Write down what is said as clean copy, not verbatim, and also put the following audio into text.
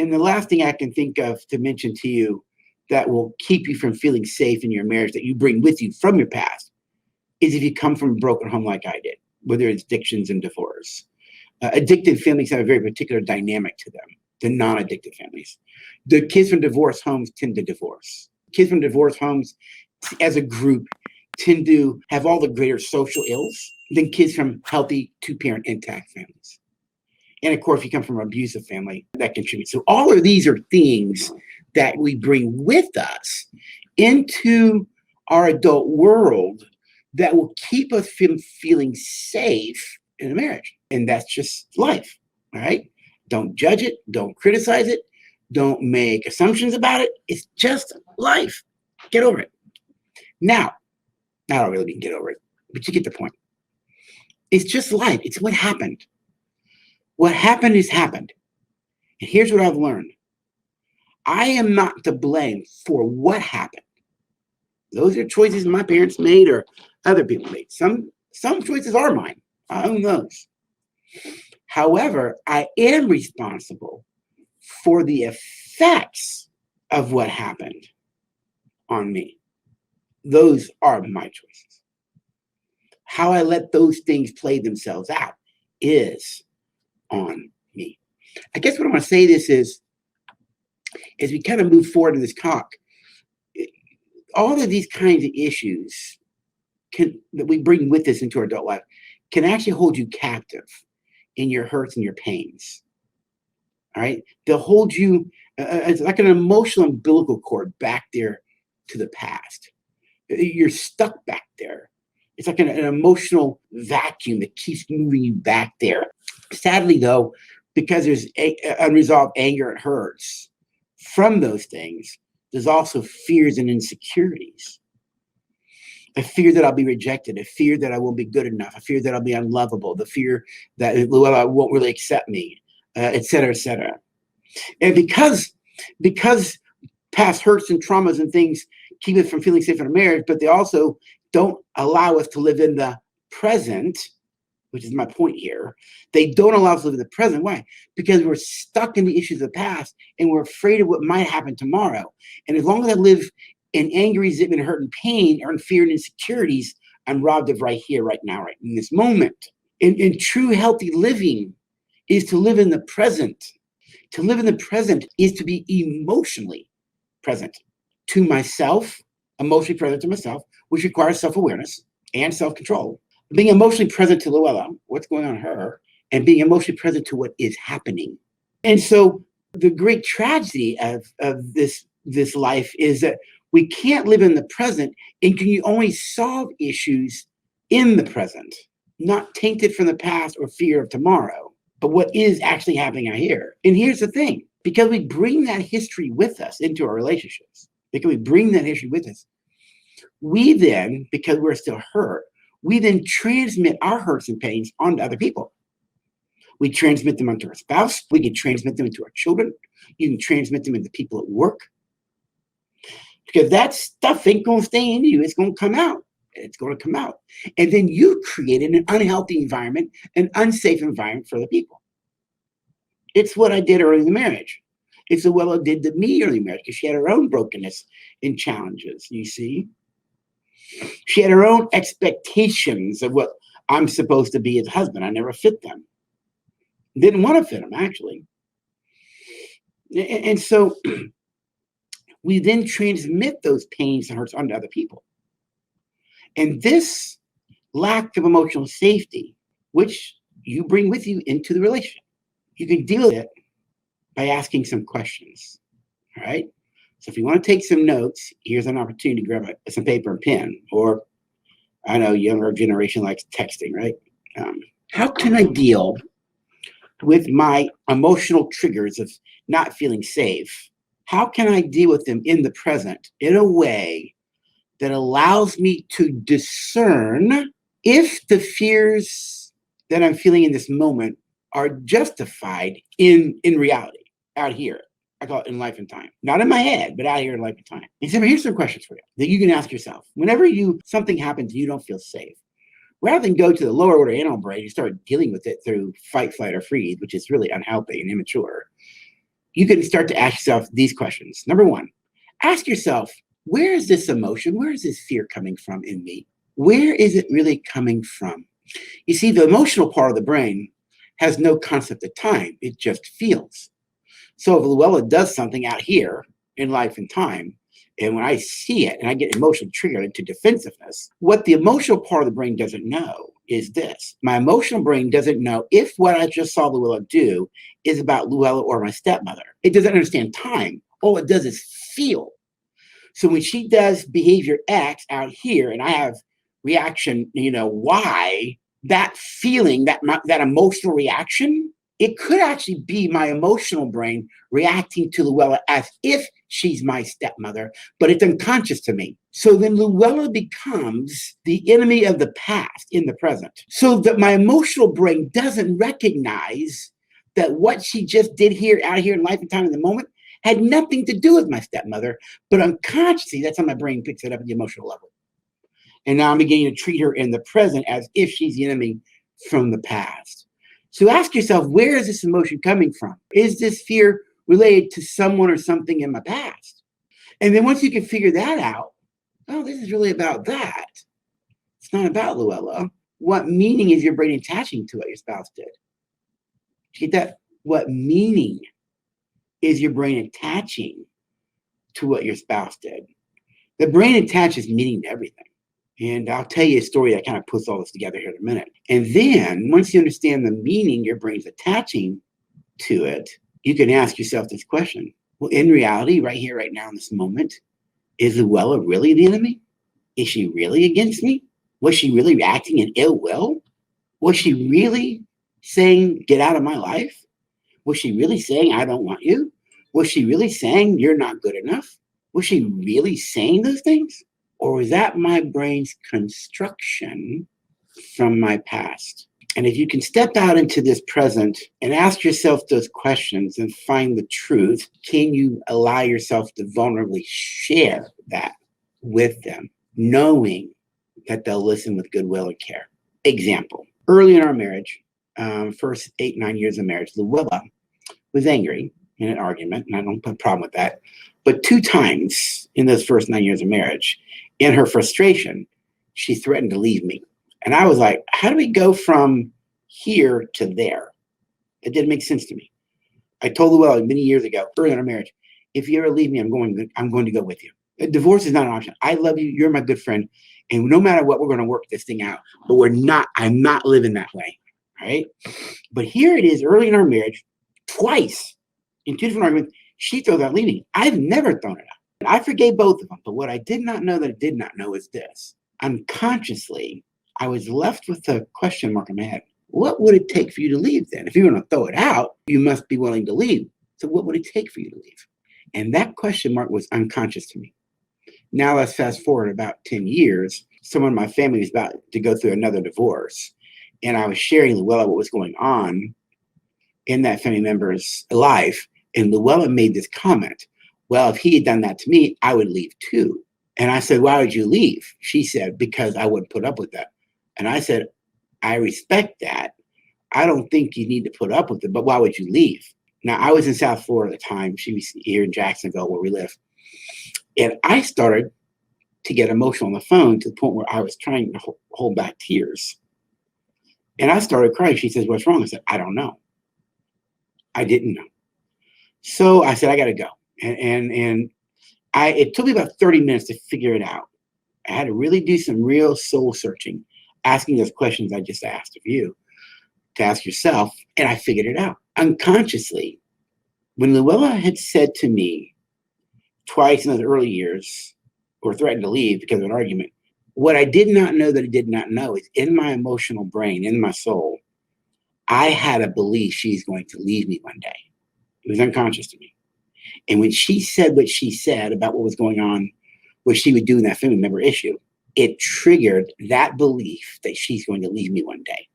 And the last thing I can think of to mention to you that will keep you from feeling safe in your marriage that you bring with you from your past is if you come from a broken home like I did, whether it's addictions and divorce. Addicted families have a very particular dynamic to them than non-addicted families. The kids from divorce homes tend to divorce. Kids from divorce homes as a group tend to have all the greater social ills than kids from healthy two-parent intact families. And of course, if you come from an abusive family, that contributes. So all of these are things that we bring with us into our adult world that will keep us feeling safe in a marriage. And that's just life, all right? Don't judge it. Don't criticize it. Don't make assumptions about it. It's just life. Get over it. Now, I don't really mean get over it, but you get the point. It's just life. It's what happened. What happened is happened. And here's what I've learned. I am not to blame for what happened. Those are choices my parents made or other people made. Some choices are mine. I own those. However, I am responsible for the effects of what happened on me. Those are my choices. How I let those things play themselves out is on me. I guess what I want to say this is, as we kind of move forward in this talk, all of these kinds of issues that we bring with us into our adult life can actually hold you captive in your hurts and your pains. All right? They'll hold you, it's like an emotional umbilical cord back there to the past. You're stuck back there. It's like an emotional vacuum that keeps moving you back there. Sadly, though, because there's unresolved anger and hurts from those things, there's also fears and insecurities. A fear that I'll be rejected, a fear that I won't be good enough, a fear that I'll be unlovable, the fear that Luella won't really accept me, et cetera, et cetera. And because past hurts and traumas and things keep us from feeling safe in a marriage, but they also don't allow us to live in the present, which is my point here. They don't allow us to live in the present. Why? Because we're stuck in the issues of the past and we're afraid of what might happen tomorrow. And as long as I live in anger, resentment, hurt, and pain, or in fear and insecurities, I'm robbed of right here, right now, right in this moment. And true healthy living is to live in the present. To live in the present is to be emotionally present to myself, emotionally present to myself, which requires self-awareness and self-control. Being emotionally present to Luella, what's going on in her, and being emotionally present to what is happening. And so the great tragedy of this life is that we can't live in the present, and can you only solve issues in the present, not tainted from the past or fear of tomorrow, but what is actually happening out here. And here's the thing, because we bring that history with us into our relationships, because we bring that history with us, we then, because we're still hurt, we then transmit our hurts and pains onto other people. We transmit them onto our spouse. We can transmit them into our children. You can transmit them into people at work. Because that stuff ain't going to stay in you. It's going to come out. It's going to come out. And then you created an unhealthy environment, an unsafe environment for the people. It's what I did early in the marriage. It's what Luella did to me early in marriage because she had her own brokenness and challenges, you see. She had her own expectations of what I'm supposed to be as a husband. I never fit them. Didn't want to fit them, actually. And so we then transmit those pains and hurts onto other people. And this lack of emotional safety, which you bring with you into the relationship, you can deal with it by asking some questions. All right? So if you want to take some notes, here's an opportunity to grab some paper and pen. Or I know younger generation likes texting, right? How can I deal with my emotional triggers of not feeling safe? How can I deal with them in the present in a way that allows me to discern if the fears that I'm feeling in this moment are justified in reality out here? I call it in life and time. Not in my head, but out here in life and time. And so here's some questions for you that you can ask yourself. Whenever something happens and you don't feel safe, rather than go to the lower order animal brain and start dealing with it through fight, flight, or freeze, which is really unhealthy and immature, you can start to ask yourself these questions. Number one, ask yourself, where is this emotion? Where is this fear coming from in me? Where is it really coming from? You see, the emotional part of the brain has no concept of time. It just feels. So if Luella does something out here in life and time, and when I see it and I get emotionally triggered into defensiveness, what the emotional part of the brain doesn't know is this. My emotional brain doesn't know if what I just saw Luella do is about Luella or my stepmother. It doesn't understand time. All it does is feel. So when she does behavior X out here and I have reaction, Y, that feeling, that emotional reaction, it could actually be my emotional brain reacting to Luella as if she's my stepmother, but it's unconscious to me. So then Luella becomes the enemy of the past in the present. So that my emotional brain doesn't recognize that what she just did here, out here in life and time in the moment, had nothing to do with my stepmother, but unconsciously, that's how my brain picks it up at the emotional level. And now I'm beginning to treat her in the present as if she's the enemy from the past. So ask yourself, where is this emotion coming from? Is this fear related to someone or something in my past? And then once you can figure that out, oh, this is really about that. It's not about Luella. What meaning is your brain attaching to what your spouse did? Did you get that? What meaning is your brain attaching to what your spouse did? The brain attaches meaning to everything. And I'll tell you a story that kind of puts all this together here in a minute. And then once you understand the meaning your brain's attaching to it, you can ask yourself this question. Well, in reality, right here, right now, in this moment, is Luella really the enemy? Is she really against me? Was she really acting in ill will? Was she really saying, get out of my life? Was she really saying, I don't want you? Was she really saying, you're not good enough? Was she really saying those things? Or was that my brain's construction from my past? And if you can step out into this present and ask yourself those questions and find the truth, can you allow yourself to vulnerably share that with them, knowing that they'll listen with goodwill and care? Example, early in our marriage, first 8-9 years of marriage, Luella was angry in an argument, and I don't have a problem with that. But 2 times in those first 9 years of marriage, in her frustration, she threatened to leave me. And I was like, how do we go from here to there? It didn't make sense to me. I told Luella many years ago, early in our marriage, if you ever leave me, I'm going to go with you. A divorce is not an option. I love you. You're my good friend. And no matter what, we're going to work this thing out. But I'm not living that way. All right. But here it is early in our marriage, twice in 2 different arguments, she throws out leaving. I've never thrown it out. And I forgave both of them. But what I did not know that I did not know is this. Unconsciously, I was left with a question mark in my head. What would it take for you to leave then? If you're going to throw it out, you must be willing to leave. So what would it take for you to leave? And that question mark was unconscious to me. Now let's fast forward about 10 years. Someone in my family was about to go through another divorce. And I was sharing Luella what was going on in that family member's life. And Luella made this comment. Well, if he had done that to me, I would leave too. And I said, why would you leave? She said, because I wouldn't put up with that. And I said, I respect that. I don't think you need to put up with it, but why would you leave? Now, I was in South Florida at the time. She was here in Jacksonville, where we live. And I started to get emotional on the phone to the point where I was trying to hold back tears. And I started crying. She says, what's wrong? I said, I don't know. I didn't know. So I said, I got to go. And it took me about 30 minutes to figure it out. I had to really do some real soul searching, asking those questions I just asked of you to ask yourself. And I figured it out unconsciously. When Luella had said to me twice in those early years, or threatened to leave because of an argument, what I did not know that I did not know is in my emotional brain, in my soul, I had a belief she's going to leave me one day. It was unconscious to me. And when she said what she said about what was going on, what she would do in that family member issue, it triggered that belief that she's going to leave me one day.